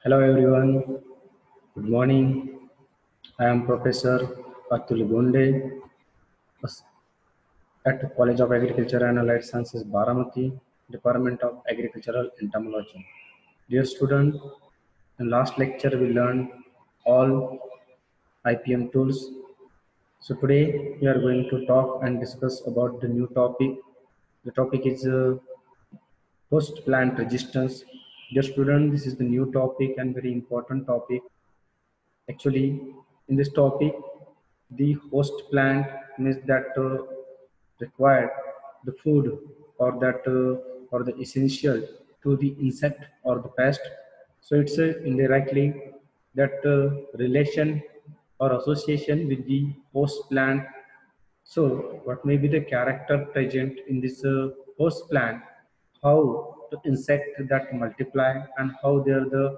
Hello everyone, good morning. I am Professor Atul Gonde at College of Agriculture and Allied Sciences, Baramati, Department of Agricultural Entomology. Dear student, in last lecture we learned all IPM tools. So today we are going to talk and discuss about the new topic. The topic is host plant resistance. Dear student, this is the new topic and very important topic. Actually, in this topic, the host plant means that required the food or the essential to the insect or the pest. So it's indirectly that relation or association with the host plant. So what may be the character present in this host plant? How the insect that multiply and how they are the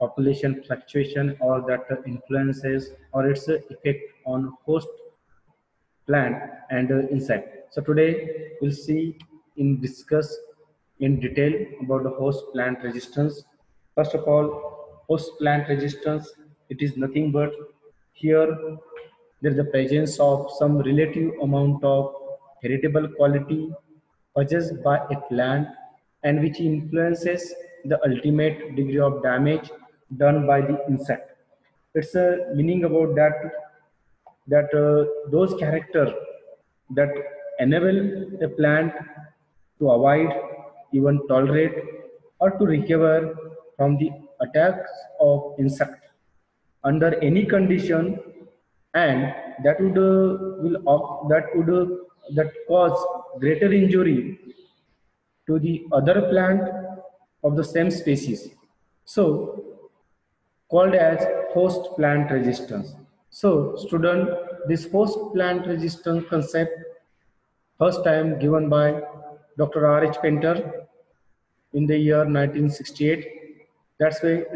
population fluctuation or that influences or its effect on host plant and insect. So today we'll see in discuss in detail about the host plant resistance. First of all, host plant resistance, it is nothing but here there is the presence of some relative amount of heritable quality possessed by a plant and which influences the ultimate degree of damage done by the insect. It's a meaning about that those characters that enable a plant to avoid, even tolerate, or to recover from the attacks of insect under any condition, and that would that cause greater injury to the other plant of the same species. So called as host plant resistance. So student, this host plant resistance concept first time given by Dr. R.H. Painter in the year 1968. That's why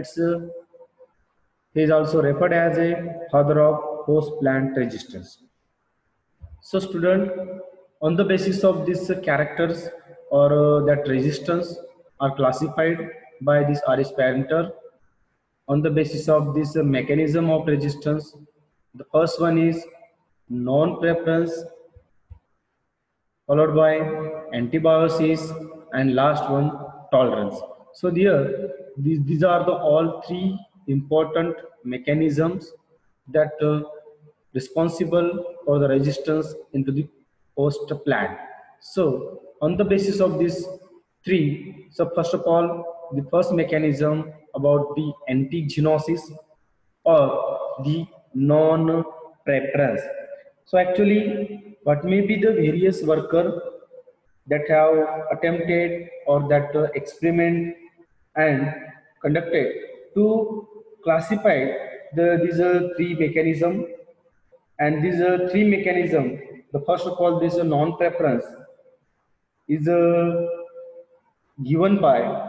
he is also referred as a father of host plant resistance. So student, on the basis of these characters or that resistance are classified by this R.H. Painter on the basis of this mechanism of resistance. The first one is non-preference, followed by antibiosis, and last one tolerance. So here, these are the all three important mechanisms that responsible for the resistance into the host plant. So on the basis of these three, so first of all, the first mechanism about the antigenosis or the non-preference. So actually, what may be the various worker that have attempted or that experiment and conducted to classify these three mechanism, and these three mechanism, the first of all, this non-preference is given by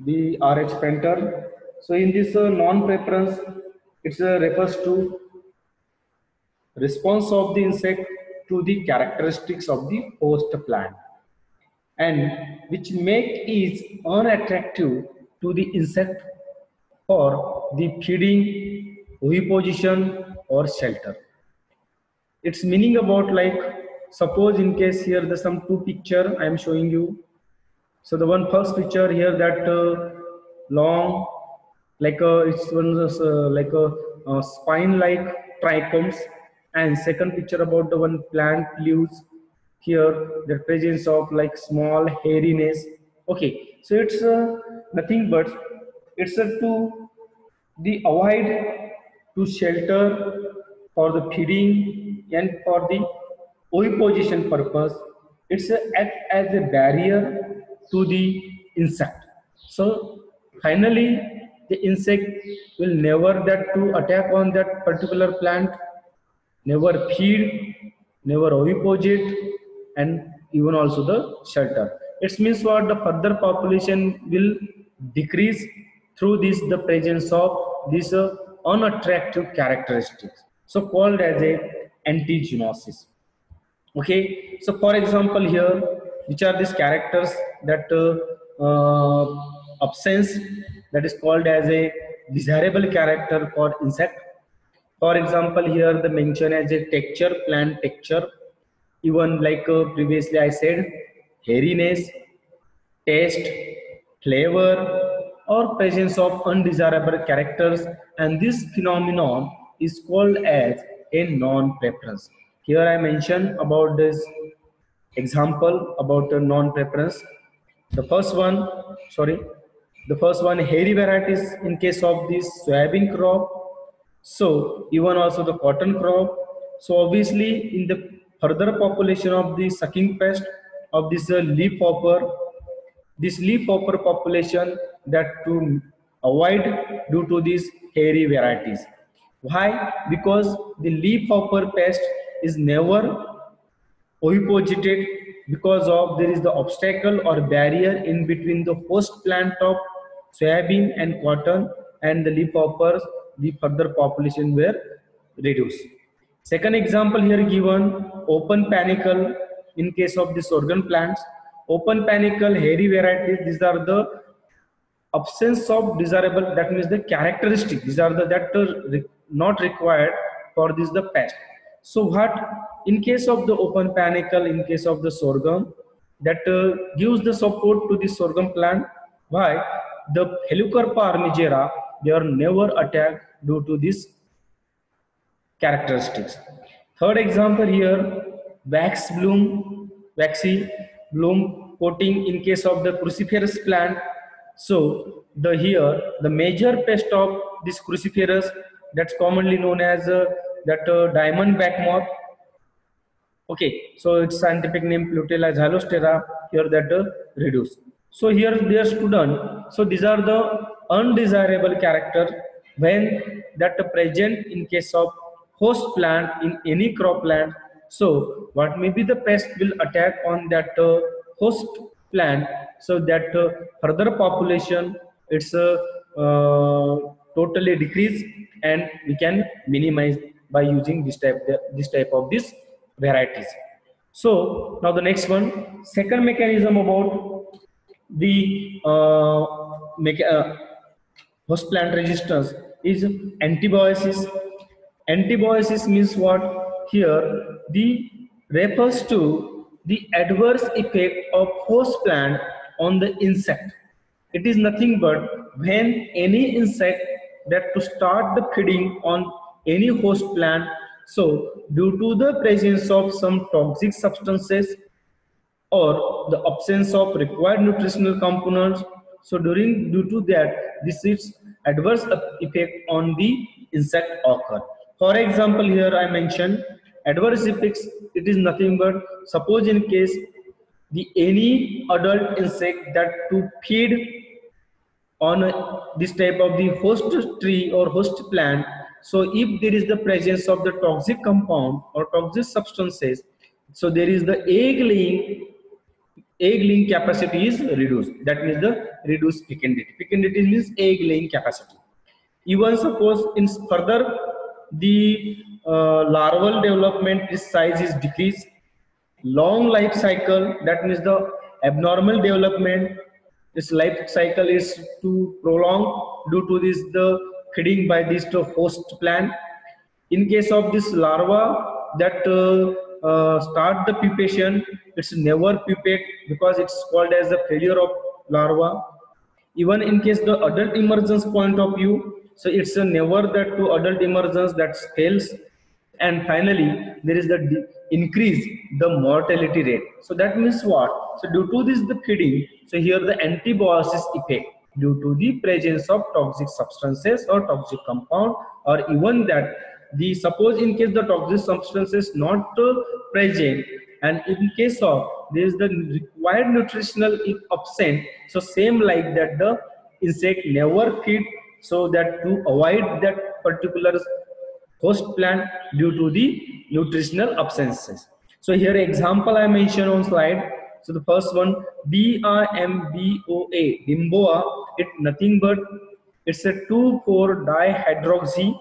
the R.H. Painter. So in this non-preference, it refers to response of the insect to the characteristics of the host plant, and which make is unattractive to the insect for the feeding, oviposition or shelter. Its meaning about like, suppose in case here the some two picture I am showing you. So the one first picture here that long like it's one like a spine like trichomes, and second picture about the one plant leaves here the presence of like small hairiness. Okay, so it's nothing but it's to the avoid to shelter for the feeding and for the oviposition purpose. It's a act as a barrier to the insect. So finally the insect will never that to attack on that particular plant, never feed, never oviposit, and even also the shelter. It means what the further population will decrease through this the presence of these unattractive characteristics. So called as a antigenosis. Okay, so for example here, which are these characters that absence that is called as a desirable character for insect. For example, here the mention as a texture, plant texture, even like previously I said, hairiness, taste, flavor, or presence of undesirable characters, and this phenomenon is called as a non-preference. Here I mention about this example about a non-preference. The first one, sorry, the first one, hairy varieties in case of this soybean crop. So even also the cotton crop. So obviously in the further population of the sucking pest of this leaf hopper, this leafhopper population that to avoid due to these hairy varieties. Why? Because the leafhopper pest is never oviposited because of there is the obstacle or barrier in between the host plant of soybean and cotton and the leafhoppers, the further population were reduced. Second example here given, open panicle in case of the sorghum plants. Open panicle, hairy varieties, these are the absence of desirable, that means the characteristic, these are the that not required for this the pest. So what in case of the open panicle, in case of the sorghum, that gives the support to the sorghum plant. Why? The Helicoverpa armigera, they are never attacked due to this characteristics. Third example here, waxy bloom coating in case of the cruciferous plant. So the here the major pest of this cruciferous, that's commonly known as that diamond back moth. Okay, so its scientific name Plutella xylostera, here that reduce. So here dear student, so these are the undesirable character when that present in case of host plant in any crop plant. So what may be the pest will attack on that host plant, so that further population it's totally decrease, and we can minimize by using this type of this varieties. So now the next one, second mechanism about the host plant resistance is antibiosis. Antibiosis means what? Here the refers to the adverse effect of host plant on the insect. It is nothing but when any insect that to start the feeding on any host plant, so due to the presence of some toxic substances or the absence of required nutritional components, so due to that this is adverse effect on the insect occur. For example, here I mentioned adverse effects, it is nothing but suppose in case the any adult insect that to feed on this type of the host tree or host plant, so if there is the presence of the toxic compound or toxic substances, so there is the egg laying capacity is reduced, that means the reduced fecundity. Fecundity means egg laying capacity. Even suppose in further the larval development, this size is decreased. Long life cycle, that means the abnormal development, this life cycle is to prolong due to this the feeding by this to host plant. In case of this larva that start the pupation, it's never pupate because it's called as the failure of larva. Even in case the adult emergence point of view, so it's a never that to adult emergence that fails. And finally there is the increase the mortality rate. So that means what? So due to this the feeding, so here the antibiosis effect due to the presence of toxic substances or toxic compound, or even that the suppose in case the toxic substances not present, and in case of there is the required nutritional if absent, so same like that the insect never feed, so that to avoid that particular host plant due to the nutritional absences. So here example I mentioned on slide. So the first one, BRMBOA, Bimboa, it nothing but it's a 2,4-dihydroxy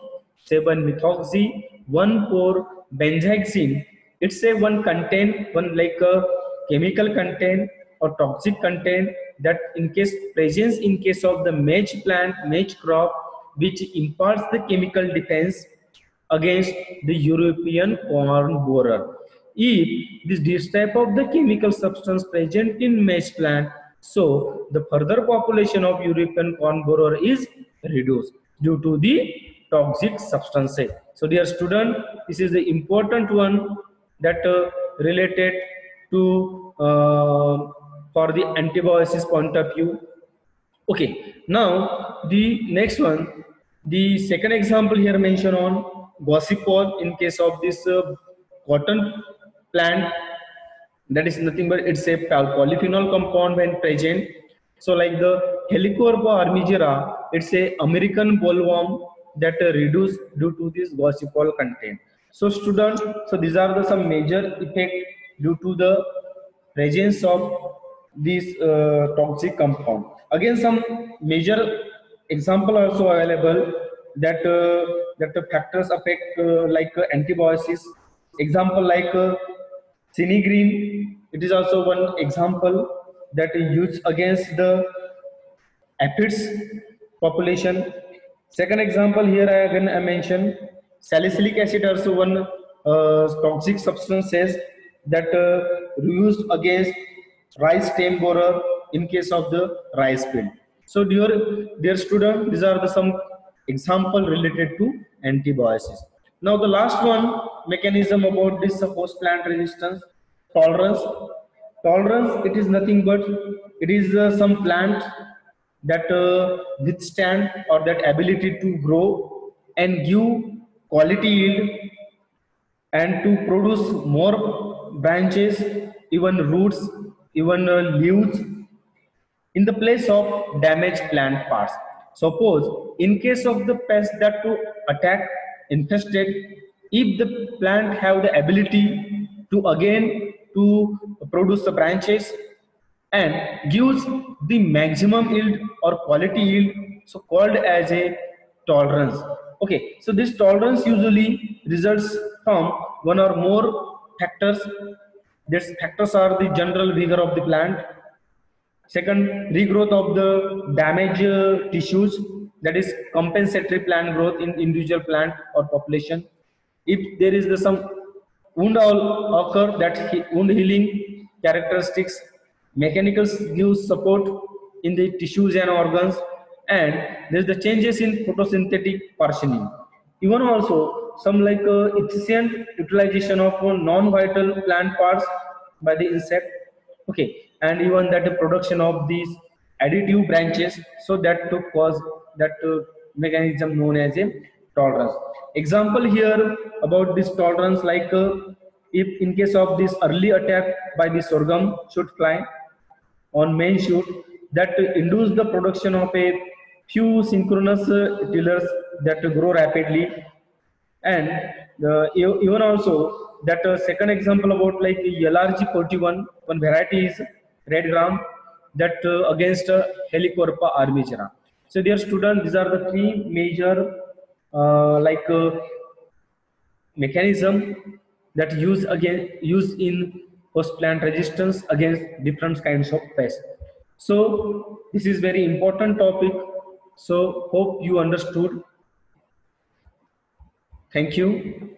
7-methoxy 1,4-benzaxine. It's a one content, one like a chemical content or toxic content that in case of the maize crop, which imparts the chemical defense against the European corn borer. If this type of the chemical substance present in maize plant, so the further population of European corn borer is reduced due to the toxic substances. So dear student, this is the important one that related to for the antibiosis point of view. Okay, now the next one, the second example here mentioned on gossipol in case of this cotton plant, that is nothing but it's a polyphenol compound when present. So like the Helicoverpa armigera, it's a American bollworm that reduced due to this gossipol content. So student, so these are the some major effect due to the presence of this toxic compound. Again, some major example also available that that the factors affect like antibiosis. Example like Cinegreen, it is also one example that is used against the aphids population. Second example here again I mentioned salicylic acid, also one toxic substance says that used against rice stem borer in case of the rice field. So dear student, these are the some example related to antibiosis. Now the last one mechanism about this host plant resistance, tolerance. Tolerance, it is nothing but it is some plant that withstand or that ability to grow and give quality yield and to produce more branches, even roots, even leaves in the place of damaged plant parts. Suppose in case of the pest that to attack infested, if the plant have the ability to again to produce the branches and gives the maximum yield or quality yield, so called as a tolerance. Okay, so this tolerance usually results from one or more factors. These factors are the general vigor of the plant. Second, regrowth of the damaged tissues, that is compensatory plant growth in individual plant or population. If there is some wound occur, that wound healing characteristics, mechanicals give support in the tissues and organs, and there is the changes in photosynthetic partitioning. Even also some like efficient utilization of non-vital plant parts by the insect. Okay, and even that the production of these additive branches, so that to cause that mechanism known as a tolerance. Example here about this tolerance, like if in case of this early attack by the sorghum shoot fly on main shoot, that induce the production of a few synchronous tillers that grow rapidly. And even also that second example about like LRG41, one variety is red gram that against Helicoverpa armigera. So dear student, these are the three major like mechanism that use in host plant resistance against different kinds of pests. So this is very important topic. So hope you understood. Thank you.